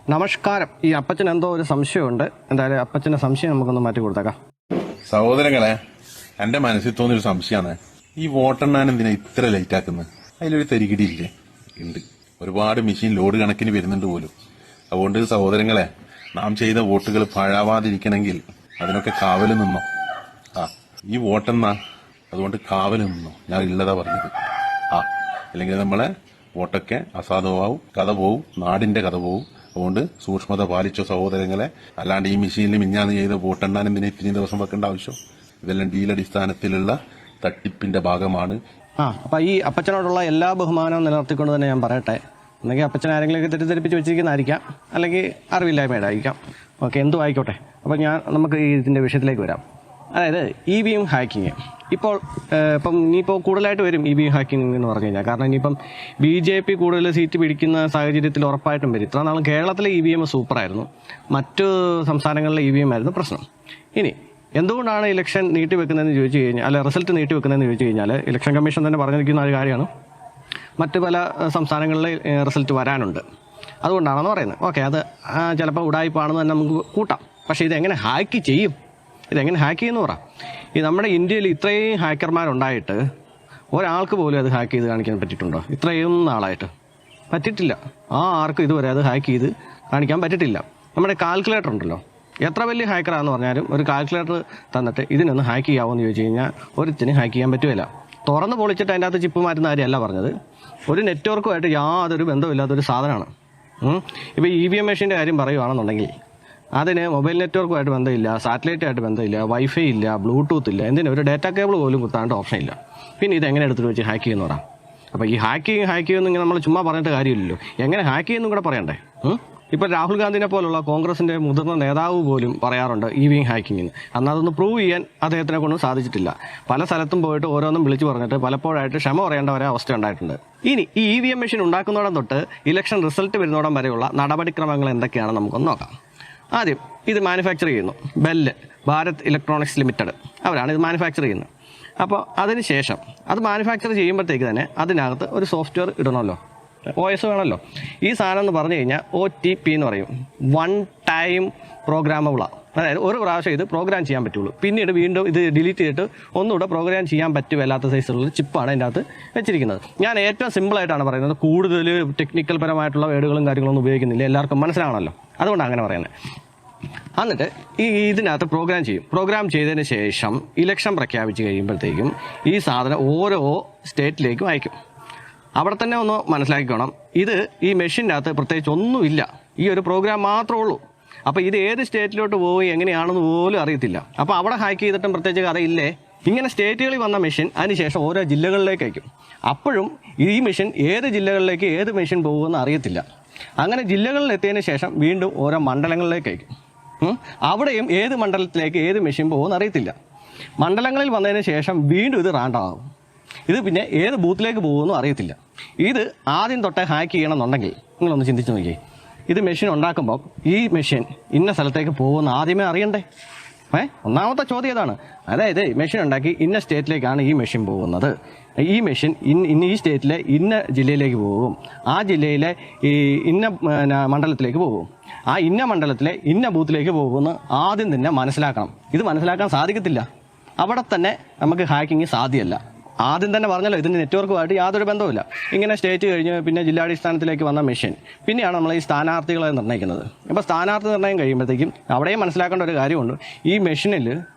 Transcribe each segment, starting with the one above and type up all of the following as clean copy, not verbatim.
നമസ്കാരം. ഈ അപ്പച്ചന് എന്തോ ഒരു സംശയമുണ്ട്. എന്തായാലും അപ്പച്ചന്റെ സംശയം നമുക്കൊന്ന് മാറ്റി കൊടുത്തേക്കാം. സഹോദരങ്ങളെ, എന്റെ മനസ്സിൽ തോന്നിയൊരു സംശയമാണ്. ഈ വോട്ടെണ്ണാൻ എന്തിനാ ഇത്ര ലേറ്റ് ആക്കുന്നത്? അതിലൊരു തരികിടിയില്ലേ? ഉണ്ട്. ഒരുപാട് മെഷീൻ ലോഡ് കണക്കിന് വരുന്നുണ്ട് പോലും. അതുകൊണ്ട് സഹോദരങ്ങളെ, നാം ചെയ്ത വോട്ടുകൾ പാഴാവാതിരിക്കണമെങ്കിൽ അതിനൊക്കെ കാവല് നിന്നോ. ഈ വോട്ടെന്നാ, അതുകൊണ്ട് കാവല് നിന്നോ. ഞാൻ ഉള്ളതാ പറഞ്ഞത്. അല്ലെങ്കിൽ നമ്മളെ വോട്ടൊക്കെ അസാധുവാവും, കഥ പോവും, നാടിന്റെ കഥ പോവും. അതുകൊണ്ട് സൂക്ഷ്മത പാലിച്ചോ സഹോദരങ്ങളെ. അല്ലാണ്ട് ഈ മെഷീനിൽ മിഞ്ഞാന്ന് ചെയ്ത് വോട്ടെണ്ണാൻ എന്തിനാ ഇത്രയും ദിവസം വെക്കേണ്ട ആവശ്യം? ഇതെല്ലാം ഡീലടിസ്ഥാനത്തിലുള്ള തട്ടിപ്പിന്റെ ഭാഗമാണ്. അപ്പൊ ഈ അപ്പച്ചനോടുള്ള എല്ലാ ബഹുമാനവും നിലനിർത്തിക്കൊണ്ട് തന്നെ ഞാൻ പറയട്ടെ. അല്ലെങ്കിൽ അപ്പച്ചൻ ആരെങ്കിലും തെറ്റിദ്ധരിപ്പിച്ച് വെച്ചിരിക്കുന്നതായിരിക്കാം, അല്ലെങ്കിൽ അറിവില്ലായ്മയുടെ ആയിരിക്കാം. ഓക്കെ, എന്തും ആയിക്കോട്ടെ. അപ്പോൾ നമുക്ക് ഇതിന്റെ വിഷയത്തിലേക്ക് വരാം. അതായത് EVM ഹാക്കിങ്. ഇപ്പം ഇനിയിപ്പോൾ കൂടുതലായിട്ട് വരും EVM ഹാക്കിങ് എന്ന് പറഞ്ഞു കഴിഞ്ഞാൽ. കാരണം ഇനിയിപ്പം BJP കൂടുതൽ സീറ്റ് പിടിക്കുന്ന സാഹചര്യത്തിൽ ഉറപ്പായിട്ടും വരും. ഇത്ര നാളും കേരളത്തിലെ EVM സൂപ്പറായിരുന്നു, മറ്റു സംസ്ഥാനങ്ങളിലെ EVM ആയിരുന്നു പ്രശ്നം. ഇനി എന്തുകൊണ്ടാണ് ഇലക്ഷൻ നീട്ടിവെക്കുന്നതെന്ന് ചോദിച്ചു കഴിഞ്ഞാൽ, അല്ല റിസൾട്ട് നീട്ടിവെക്കുന്നതെന്ന് ചോദിച്ചു കഴിഞ്ഞാൽ, ഇലക്ഷൻ കമ്മീഷൻ തന്നെ പറഞ്ഞിരിക്കുന്ന ഒരു കാര്യമാണ്, മറ്റ് പല സംസ്ഥാനങ്ങളിലെ റിസൾട്ട് വരാനുണ്ട്, അതുകൊണ്ടാണെന്ന് പറയുന്നത്. ഓക്കെ, അത് ചിലപ്പോൾ ഉടായിപ്പാണെന്ന് തന്നെ നമുക്ക് കൂട്ടാം. പക്ഷേ ഇതെങ്ങനെ ഹാക്ക് ചെയ്യും? ഇതെങ്ങനെ ഹാക്ക് ചെയ്യുമെന്ന് പറ. ഈ നമ്മുടെ ഇന്ത്യയിൽ ഇത്രയും ഹാക്കർമാരുണ്ടായിട്ട് ഒരാൾക്ക് പോലും അത് ഹാക്ക് ചെയ്ത് കാണിക്കാൻ പറ്റിയിട്ടുണ്ടോ? ഇത്രയും നാളായിട്ട് പറ്റിയിട്ടില്ല. ആർക്കും ഇതുവരെ അത് ഹാക്ക് ചെയ്ത് കാണിക്കാൻ പറ്റിയിട്ടില്ല. നമ്മുടെ കാൽക്കുലേറ്റർ ഉണ്ടല്ലോ, എത്ര വലിയ ഹാക്കറാന്ന് പറഞ്ഞാലും ഒരു കാൽക്കുലേറ്റർ തന്നിട്ട് ഇതിനൊന്ന് ഹാക്ക് ചെയ്യാമോ എന്ന് ചോദിച്ചു കഴിഞ്ഞാൽ ഒരുത്തിന് ഹാക്ക് ചെയ്യാൻ പറ്റുകയില്ല. തുറന്ന് പൊളിച്ചിട്ട് അതിൻ്റെ അകത്ത് ചിപ്പ് മാറ്റുന്ന കാര്യമല്ല പറഞ്ഞത്. ഒരു നെറ്റ്വർക്കുമായിട്ട് യാതൊരു ബന്ധമില്ലാത്തൊരു സാധനമാണ്. ഇപ്പോൾ EVM മെഷീൻ്റെ കാര്യം പറയുകയാണെന്നുണ്ടെങ്കിൽ അതിന് മൊബൈൽ നെറ്റ്വർക്കുമായിട്ട് ബന്ധമില്ല, സാറ്റലൈറ്റായിട്ട് ബന്ധമില്ല, വൈഫൈ ഇല്ല, ബ്ലൂടൂത്ത് ഇല്ല, എന്തിനും ഒരു ഡാറ്റ കേബിൾ പോലും കുത്താണ്ട് ഓപ്ഷൻ ഇല്ല. പിന്നെ ഇതെങ്ങനെ എടുത്തിട്ട് വെച്ച് ഹാക്ക് ചെയ്യുന്ന പറയാം. അപ്പോൾ ഈ ഹാക്ക് ചെയ്യുമെന്ന് ഇങ്ങനെ നമ്മൾ ചുമ്മാ പറഞ്ഞിട്ട് കാര്യമില്ലല്ലോ, എങ്ങനെ ഹാക്ക് ചെയ്യുമെന്നും കൂടെ പറയണ്ടേ. ഇപ്പോൾ രാഹുൽ ഗാന്ധിനെ പോലുള്ള കോൺഗ്രസിൻ്റെ മുതിർന്ന നേതാവ് പോലും പറയാറുണ്ട് EVM ഹാക്കിങ്ങിന്. എന്നാൽ അതൊന്ന് പ്രൂവ് ചെയ്യാൻ അദ്ദേഹത്തിനെ കൊണ്ടും സാധിച്ചിട്ടില്ല. പല സ്ഥലത്തും പോയിട്ട് ഓരോന്നും വിളിച്ചു പറഞ്ഞിട്ട് പലപ്പോഴായിട്ട് ക്ഷമ പറയേണ്ട വരെ അവസ്ഥ ഉണ്ടായിട്ടുണ്ട്. ഇനി ഈ EVM മെഷീൻ ഉണ്ടാക്കുന്നതോടം തൊട്ട് ഇലക്ഷൻ റിസൾട്ട് വരുന്നോടം വരെയുള്ള നടപടിക്രമങ്ങൾ എന്തൊക്കെയാണെന്ന് നമുക്കൊന്ന് നോക്കാം. ആദ്യം ഇത് മാനുഫാക്ചർ ചെയ്യുന്നു ബെല്ല്, ഭാരത് ഇലക്ട്രോണിക്സ് ലിമിറ്റഡ്, അവരാണ് ഇത് മാനുഫാക്ചർ ചെയ്യുന്നത്. അപ്പോൾ അതിന് ശേഷം അത് മാനുഫാക്ചർ ചെയ്യുമ്പോഴത്തേക്ക് തന്നെ അതിനകത്ത് ഒരു സോഫ്റ്റ്വെയർ ഇടണമല്ലോ, OS വേണമല്ലോ. ഈ സാധനം എന്ന് പറഞ്ഞു കഴിഞ്ഞാൽ OTP എന്ന് പറയും, വൺ ടൈം പ്രോഗ്രാമബിളാണ്. അതായത് ഒരു പ്രാവശ്യം ഇത് പ്രോഗ്രാം ചെയ്യാൻ പറ്റുള്ളൂ, പിന്നീട് വീണ്ടും ഇത് ഡിലീറ്റ് ചെയ്തിട്ട് ഒന്നുകൂടെ പ്രോഗ്രാം ചെയ്യാൻ പറ്റുമല്ലാത്ത സൈസിലുള്ള ചിപ്പാണ് അതിൻ്റെ അകത്ത് വെച്ചിരിക്കുന്നത്. ഞാൻ ഏറ്റവും സിമ്പിളായിട്ടാണ് പറയുന്നത്, കൂടുതൽ ടെക്നിക്കൽ പരമായിട്ടുള്ള വേർഡുകളും കാര്യങ്ങളൊന്നും ഉപയോഗിക്കുന്നില്ല, എല്ലാവർക്കും മനസ്സിലാവണമല്ലോ, അതുകൊണ്ടാണ് അങ്ങനെ പറയുന്നത്. എന്നിട്ട് ഇതിനകത്ത് പ്രോഗ്രാം ചെയ്യും. പ്രോഗ്രാം ചെയ്തതിന് ശേഷം ഇലക്ഷൻ പ്രഖ്യാപിച്ച് കഴിയുമ്പോഴത്തേക്കും ഈ സാധനം ഓരോ സ്റ്റേറ്റിലേക്കും അയക്കും. അവിടെ തന്നെ ഒന്ന് മനസ്സിലാക്കിക്കോണം, ഇത് ഈ മെഷീനകത്ത് പ്രത്യേകിച്ച് ഒന്നുമില്ല, ഈ ഒരു പ്രോഗ്രാം മാത്രമേ ഉള്ളൂ. അപ്പോൾ ഇത് ഏത് സ്റ്റേറ്റിലോട്ട് പോയി എങ്ങനെയാണെന്ന് പോലും അറിയത്തില്ല. അപ്പോൾ അവിടെ ഹാക്ക് ചെയ്തിട്ടും പ്രത്യേകിച്ച് കഥയില്ലേ. ഇങ്ങനെ സ്റ്റേറ്റുകളിൽ വന്ന മെഷീൻ അതിനുശേഷം ഓരോ ജില്ലകളിലേക്ക് അയക്കും. അപ്പോഴും ഈ മെഷീൻ ഏത് ജില്ലകളിലേക്ക് ഏത് മെഷീൻ പോകുമെന്ന് അറിയത്തില്ല. അങ്ങനെ ജില്ലകളിൽ എത്തിയതിന് ശേഷം വീണ്ടും ഓരോ മണ്ഡലങ്ങളിലേക്ക് അയക്കും. അവിടെയും ഏത് മണ്ഡലത്തിലേക്ക് ഏത് മെഷീൻ പോകുമെന്ന് അറിയത്തില്ല. മണ്ഡലങ്ങളിൽ വന്നതിന് ശേഷം വീണ്ടും ഇത് റാൻഡാകും. ഇത് പിന്നെ ഏത് ബൂത്തിലേക്ക് പോകുമെന്നും അറിയത്തില്ല. ഇത് ആദ്യം തൊട്ടേ ഹാക്ക് ചെയ്യണമെന്നുണ്ടെങ്കിൽ നിങ്ങളൊന്ന് ചിന്തിച്ച് നോക്കിയേ. ഇത് മെഷീൻ ഉണ്ടാക്കുമ്പോൾ ഈ മെഷീൻ ഇന്ന സ്ഥലത്തേക്ക് പോകുമെന്ന് ആദ്യമേ അറിയണ്ടേ? ഒന്നാമത്തെ ചോദ്യം ഇതാണ്. അതായത് മെഷീൻ ഉണ്ടാക്കി ഇന്ന സ്റ്റേറ്റിലേക്കാണ് ഈ മെഷീൻ പോകുന്നത്, ഈ മെഷീൻ ഈ സ്റ്റേറ്റിലെ ഇന്ന ജില്ലയിലേക്ക് പോകും, ആ ജില്ലയിലെ ഈ ഇന്ന മണ്ഡലത്തിലേക്ക് പോകും, ആ ഇന്ന മണ്ഡലത്തിലെ ഇന്ന ബൂത്തിലേക്ക് പോകുമെന്ന് ആദ്യം തന്നെ മനസ്സിലാക്കണം. ഇത് മനസ്സിലാക്കാൻ സാധിക്കത്തില്ല. അവിടെ തന്നെ നമുക്ക് ഹാക്കിങ് സാധ്യമല്ല. ആദ്യം തന്നെ പറഞ്ഞല്ലോ, ഇതിൻ്റെ നെറ്റ്വർക്കുമായിട്ട് യാതൊരു ബന്ധവുമില്ല. ഇങ്ങനെ സ്റ്റേറ്റ് കഴിഞ്ഞ് പിന്നെ ജില്ലാടിസ്ഥാനത്തിലേക്ക് വന്ന മെഷീൻ പിന്നെയാണ് നമ്മൾ ഈ സ്ഥാനാർത്ഥികളെ നിർണ്ണയിക്കുന്നത്. ഇപ്പോൾ സ്ഥാനാർത്ഥി നിർണ്ണയം കഴിയുമ്പോഴത്തേക്കും അവിടെയും മനസ്സിലാക്കേണ്ട ഒരു കാര്യമുണ്ട്. ഈ മെഷീനിൽ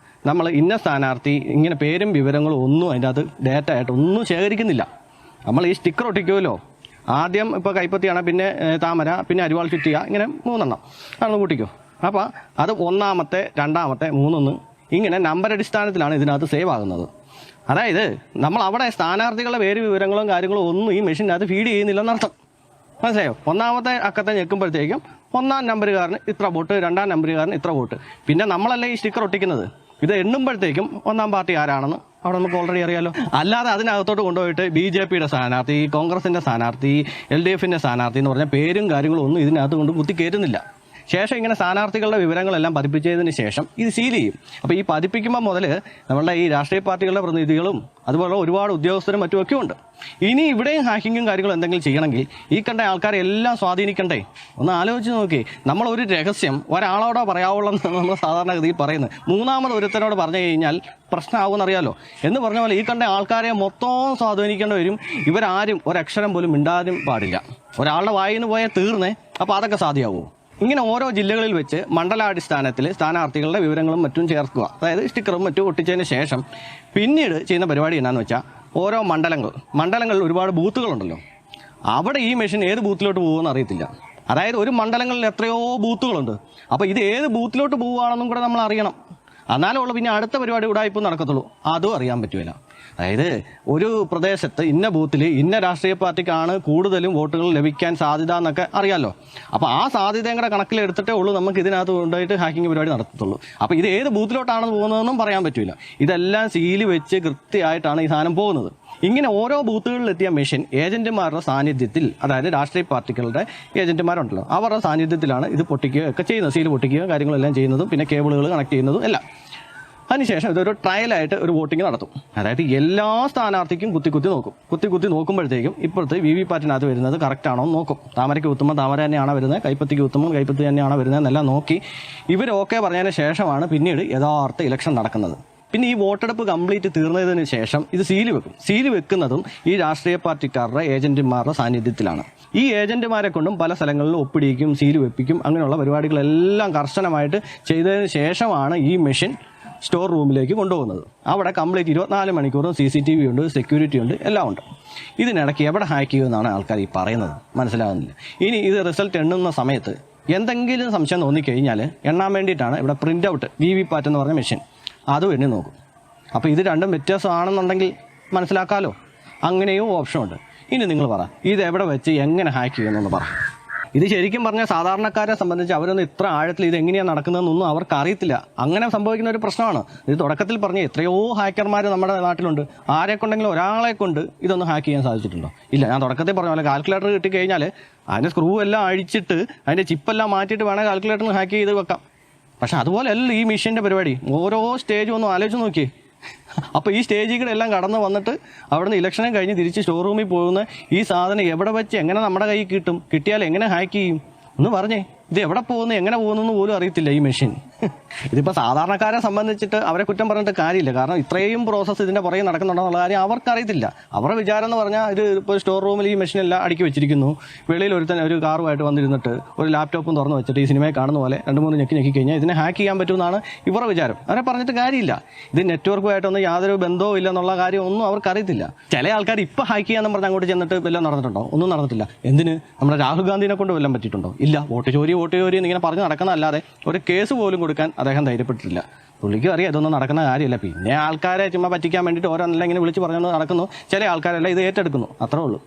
നമ്മൾ ഇന്ന സ്ഥാനാർത്ഥി ഇങ്ങനെ പേരും വിവരങ്ങളും ഒന്നും അതിൻ്റെ അകത്ത് ഡേറ്റ ആയിട്ട് ഒന്നും ശേഖരിക്കുന്നില്ല. നമ്മൾ ഈ സ്റ്റിക്കർ ഒട്ടിക്കുമല്ലോ, ആദ്യം ഇപ്പോൾ കൈപ്പത്തിയാണ്, പിന്നെ താമര, പിന്നെ അരിവാൾ ചുറ്റിക, ഇങ്ങനെ 3 എണ്ണം അതൊന്ന് കൂട്ടിക്കോ. അപ്പോൾ അത് 1ാമത്തെ 2ാമത്തെ 3 ഇങ്ങനെ നമ്പർ അടിസ്ഥാനത്തിലാണ് ഇതിനകത്ത് സേവ് ആകുന്നത്. അതായത് നമ്മൾ അവിടെ സ്ഥാനാർത്ഥികളുടെ പേര് വിവരങ്ങളും കാര്യങ്ങളും ഒന്നും ഈ മെഷീനകത്ത് ഫീഡ് ചെയ്യുന്നില്ലെന്നർത്ഥം. മനസ്സിലായോ? 1ാമത്തെ അക്കത്തെ ഞെക്കുമ്പോഴത്തേക്കും 1ാം നമ്പറുകാരന് ഇത്ര വോട്ട്, 2ാം നമ്പറുകാരന് ഇത്ര വോട്ട്. പിന്നെ നമ്മളല്ലേ ഈ സ്റ്റിക്കർ ഒട്ടിക്കുന്നത്. ഇത് എണ്ണുമ്പോഴത്തേക്കും 1ാം പാർട്ടി ആരാണെന്ന് അവിടെ നമുക്ക് ഓൾറെഡി അറിയാമല്ലോ. അല്ലാതെ അതിനകത്തോട്ട് കൊണ്ടുപോയിട്ട് BJPയുടെ സ്ഥാനാർത്ഥി, കോൺഗ്രസിൻ്റെ സ്ഥാനാർത്ഥി, LDFൻ്റെ സ്ഥാനാർത്ഥി എന്ന് പറഞ്ഞാൽ പേരും കാര്യങ്ങളും ഒന്നും ഇതിനകത്ത് കൊണ്ട് കുത്തി കയറ്റുന്നില്ല. ശേഷം ഇങ്ങനെ സ്ഥാനാർത്ഥികളുടെ വിവരങ്ങളെല്ലാം പതിപ്പിച്ചതിന് ശേഷം ഇത് സീൽ ചെയ്യും. അപ്പോൾ ഈ പതിപ്പിക്കുമ്പോൾ മുതൽ നമ്മളുടെ ഈ രാഷ്ട്രീയ പാർട്ടികളുടെ പ്രതിനിധികളും അതുപോലെ ഒരുപാട് ഉദ്യോഗസ്ഥരും മറ്റുമൊക്കെ ഉണ്ട്. ഇനി ഇവിടെയും ഹാക്കിങ്ങും കാര്യങ്ങളും എന്തെങ്കിലും ചെയ്യണമെങ്കിൽ ഈ കണ്ട ആൾക്കാരെ എല്ലാം സ്വാധീനിക്കണ്ടേ? ഒന്ന് ആലോചിച്ച് നോക്കി. നമ്മളൊരു രഹസ്യം ഒരാളോടോ പറയാവുള്ളൂ നമ്മൾ സാധാരണഗതിയിൽ പറയുന്നത്, മൂന്നാമത് ഒരുത്തനോട് പറഞ്ഞു കഴിഞ്ഞാൽ പ്രശ്നമാകുമെന്നറിയാലോ. എന്ന് പറഞ്ഞ പോലെ ഈ കണ്ട ആൾക്കാരെ മൊത്തം സ്വാധീനിക്കേണ്ടി വരും. ഇവരാരും ഒരക്ഷരം പോലും മിണ്ടാനും പാടില്ല. ഒരാളുടെ വായിൽ നിന്ന് പോയാൽ തീർന്നേ. അപ്പോൾ അതൊക്കെ സാധ്യമാവുമോ? ഇങ്ങനെ ഓരോ ജില്ലകളിൽ വെച്ച് മണ്ഡലാടിസ്ഥാനത്തിൽ സ്ഥാനാർത്ഥികളുടെ വിവരങ്ങളും മറ്റും ചേർക്കുക, അതായത് സ്റ്റിക്കറും മറ്റും ഒട്ടിച്ചതിന് ശേഷം പിന്നീട് ചെയ്യുന്ന പരിപാടി എന്നാന്ന് വെച്ചാൽ ഓരോ മണ്ഡലങ്ങളിൽ ഒരുപാട് ബൂത്തുകളുണ്ടല്ലോ, അവിടെ ഈ മെഷീൻ ഏത് ബൂത്തിലോട്ട് പോകുമെന്ന് അറിയത്തില്ല. അതായത് ഒരു മണ്ഡലങ്ങളിൽ എത്രയോ ബൂത്തുകളുണ്ട്. അപ്പോൾ ഇത് ഏത് ബൂത്തിലോട്ട് പോവുകയാണെന്നും കൂടെ നമ്മൾ അറിയണം. എന്നാലേ ഉള്ളൂ പിന്നെ അടുത്ത പരിപാടി ഉടായിപ്പോൾ നടക്കത്തുള്ളൂ. അതും അറിയാൻ പറ്റുകയില്ല. അതായത് ഒരു പ്രദേശത്ത് ഇന്ന ബൂത്തിൽ ഇന്ന രാഷ്ട്രീയ പാർട്ടിക്കാണ് കൂടുതലും വോട്ടുകൾ ലഭിക്കാൻ സാധ്യത എന്നൊക്കെ അറിയാമല്ലോ. അപ്പോൾ ആ സാധ്യതയും കൂടെ കണക്കിലെടുത്തിട്ടേ ഉള്ളൂ നമുക്ക് ഇതിനകത്ത് കൊണ്ടുപോയിട്ട് ഹാക്കിംഗ് പരിപാടി നടത്തത്തുള്ളൂ. അപ്പോൾ ഇത് ഏത് ബൂത്തിലോട്ടാണ് പോകുന്നതെന്നും പറയാൻ പറ്റില്ല. ഇതെല്ലാം സീല് വെച്ച് കൃത്യമായിട്ടാണ് ഈ സാധനം പോകുന്നത്. ഇങ്ങനെ ഓരോ ബൂത്തുകളിലെത്തിയ മെഷീൻ ഏജന്റുമാരുടെ സാന്നിധ്യത്തിൽ, അതായത് രാഷ്ട്രീയ പാർട്ടികളുടെ ഏജന്റുമാരുണ്ടല്ലോ, അവരുടെ സാന്നിധ്യത്തിലാണ് ഇത് പൊട്ടിക്കുകയോ ഒക്കെ ചെയ്യുന്നത്. സീല് പൊട്ടിക്കുകയോ കാര്യങ്ങളെല്ലാം ചെയ്യുന്നതും പിന്നെ കേബിളുകൾ കണക്ട് ചെയ്യുന്നതും എല്ലാം. അതിനുശേഷം ഇതൊരു ട്രയലായിട്ട് ഒരു വോട്ടിംഗ് നടത്തും. അതായത് എല്ലാ സ്ഥാനാർത്ഥിക്കും കുത്തി നോക്കും. കുത്തി നോക്കുമ്പോഴത്തേക്കും ഇപ്പോഴത്തെ VVPAT-നകത്ത് വരുന്നത് കറക്റ്റ് ആണോ എന്ന് നോക്കും. താമരയ്ക്ക് കുത്തുമ്പോൾ താമര തന്നെയാണോ വരുന്നത്, കൈപ്പത്തിക്ക് കുത്തുമ്പോൾ കൈപ്പത്തി തന്നെയാണോ വരുന്നത് എന്നെല്ലാം നോക്കി ഇവർ ഓക്കെ പറഞ്ഞതിന് ശേഷമാണ് പിന്നീട് യഥാർത്ഥ ഇലക്ഷൻ നടക്കുന്നത്. പിന്നെ ഈ വോട്ടെടുപ്പ് കംപ്ലീറ്റ് തീർന്നതിന് ശേഷം ഇത് സീല് വെക്കും. സീല് വെക്കുന്നതും ഈ രാഷ്ട്രീയ പാർട്ടിക്കാരുടെ ഏജന്റുമാരുടെ സാന്നിധ്യത്തിലാണ്. ഈ ഏജന്റുമാരെ കൊണ്ടും പല സ്ഥലങ്ങളിലും ഒപ്പിടിക്കും, സീല് വെപ്പിക്കും. അങ്ങനെയുള്ള പരിപാടികളെല്ലാം കർശനമായിട്ട് ചെയ്തതിന് ശേഷമാണ് ഈ മെഷീൻ സ്റ്റോർ റൂമിലേക്ക് കൊണ്ടുപോകുന്നത്. അവിടെ കംപ്ലീറ്റ് 24 മണിക്കൂറും CCTV ഉണ്ട്, സെക്യൂരിറ്റി ഉണ്ട്, എല്ലാം ഉണ്ട്. ഇതിനിടയ്ക്ക് എവിടെ ഹാക്ക് ചെയ്യുമെന്നാണ് ആൾക്കാർ ഈ പറയുന്നത്, മനസ്സിലാകുന്നില്ല. ഇനി ഇത് റിസൾട്ട് എണ്ണുന്ന സമയത്ത് എന്തെങ്കിലും സംശയം തോന്നിക്കഴിഞ്ഞാൽ എണ്ണാൻ വേണ്ടിയിട്ടാണ് ഇവിടെ പ്രിൻ്റ് ഔട്ട് VVPAT എന്ന് പറഞ്ഞ മെഷീൻ, അതും എണ്ണി നോക്കും. അപ്പോൾ ഇത് രണ്ടും വ്യത്യാസമാണെന്നുണ്ടെങ്കിൽ മനസ്സിലാക്കാമല്ലോ. അങ്ങനെയും ഓപ്ഷൻ ഉണ്ട്. ഇനി നിങ്ങൾ പറ, ഇത് എവിടെ വെച്ച് എങ്ങനെ ഹാക്ക് ചെയ്യുമെന്നൊന്ന് പറ. ഇത് ശരിക്കും പറഞ്ഞാൽ സാധാരണക്കാരെ സംബന്ധിച്ച് അവരൊന്നും ഇത്ര ആഴത്തിൽ ഇത് എങ്ങനെയാണ് നടക്കുന്നതെന്നൊന്നും അവർക്ക് അറിയത്തില്ല. അങ്ങനെ സംഭവിക്കുന്ന ഒരു പ്രശ്നമാണ്. ഇത് തുടക്കത്തിൽ പറഞ്ഞ എത്രയോ ഹാക്കർമാർ നമ്മുടെ നാട്ടിലുണ്ട്. ആരെ കൊണ്ടെങ്കിലും ഒരാളെ കൊണ്ട് ഇതൊന്ന് ഹാക്ക് ചെയ്യാൻ സാധിച്ചിട്ടുണ്ടോ? ഇല്ല. ഞാൻ തുടക്കത്തിൽ പറഞ്ഞ പോലെ കാൽക്കുലേറ്റർ കിട്ടിക്കഴിഞ്ഞാൽ അതിൻ്റെ സ്ക്രൂ എല്ലാം അഴിച്ചിട്ട് അതിൻ്റെ ചിപ്പെല്ലാം മാറ്റിയിട്ട് വേണേൽ കാൽക്കുലേറ്ററിന് ഹാക്ക് ചെയ്ത് വെക്കാം. പക്ഷെ അതുപോലെ അല്ല ഈ മെഷീൻ്റെ പരിപാടി. ഓരോ സ്റ്റേജും ഒന്ന് ആലോചിച്ച് നോക്കിയേ. അപ്പോൾ ഈ സ്റ്റേജുകൾ എല്ലാം കടന്ന് വന്നിട്ട് അവിടുന്ന് ഇലക്ഷനും കഴിഞ്ഞ് തിരിച്ച് സ്റ്റോർ റൂമിൽ പോകുന്ന ഈ സാധനം എവിടെ വെച്ച് എങ്ങനെ നമ്മുടെ കയ്യിൽ കിട്ടും, കിട്ടിയാൽ എങ്ങനെ ഹാക്ക് ചെയ്യും ഒന്ന് പറഞ്ഞേ. ഇത് എവിടെ പോകുന്നു എങ്ങനെ പോകുന്നു പോലും അറിയത്തില്ല ഈ മെഷീൻ. ഇതിപ്പോൾ സാധാരണക്കാരെ സംബന്ധിച്ചിട്ട് അവരെ കുറ്റം പറഞ്ഞിട്ട് കാര്യമില്ല. കാരണം ഇത്രയും പ്രോസസ്സ് ഇതിൻ്റെ പുറകെ നടക്കുന്നുണ്ടെന്നുള്ള കാര്യം അവർക്കറിയത്തില്ല. അവരുടെ വിചാരം എന്ന് പറഞ്ഞാൽ ഇത് ഇപ്പോൾ സ്റ്റോർ റൂമിൽ ഈ മെഷീനെല്ലാം അടുക്കി വെച്ചിരിക്കുന്നു. വെളിയിൽ ഒരു കാറുമായിട്ട് വന്നിരുന്നിട്ട് ഒരു ലാപ്ടോപ്പും തുറന്ന് വെച്ചിട്ട് ഈ സിനിമയിൽ കാണുന്ന പോലെ 2-3 ഞെക്കി കഴിഞ്ഞാൽ ഇതിനെ ഹാക്ക് ചെയ്യാൻ പറ്റുമെന്നാണ് ഇവരുടെ വിചാരം. അവരെ പറഞ്ഞിട്ട് കാര്യമില്ല. ഇത് നെറ്റ്വർക്കുമായിട്ടൊന്നും യാതൊരു ബന്ധവും ഇല്ലെന്നുള്ള കാര്യം ഒന്നും അവർക്കറിയത്തില്ല. ചില ആൾക്കാർ ഇപ്പോൾ ഹാക്ക് ചെയ്യാമെന്ന് പറഞ്ഞ് അങ്ങോട്ട് ചെന്നിട്ട് വല്ലതും നടന്നിട്ടുണ്ടോ? ഒന്നും നടന്നിട്ടില്ല. എന്തിന്? നമ്മുടെ രാഹുൽ ഗാന്ധിനെ കൊണ്ട് വല്ലതും പറ്റിയിട്ടുണ്ടോ? ഇല്ല. വോട്ട് ചോരി എന്നിങ്ങനെ പറഞ്ഞ് നടക്കുന്നതല്ലാതെ ഒരു കേസ് പോലും കൊടുക്കാൻ അദ്ദേഹം ധൈര്യപ്പെട്ടിട്ടില്ല. പുള്ളിക്കും അറിയാം ഇതൊന്നും നടക്കുന്ന കാര്യമില്ല. പിന്നെ ആൾക്കാരെ ചുമ്മാ പറ്റിക്കാൻ വേണ്ടിയിട്ട് ഓരോന്നെല്ലാം ഇങ്ങനെ വിളിച്ച് പറഞ്ഞു നടക്കുന്നു. ചില ആൾക്കാരെല്ലാം ഇത് ഏറ്റെടുക്കുന്നു, അത്രേ ഉള്ളൂ.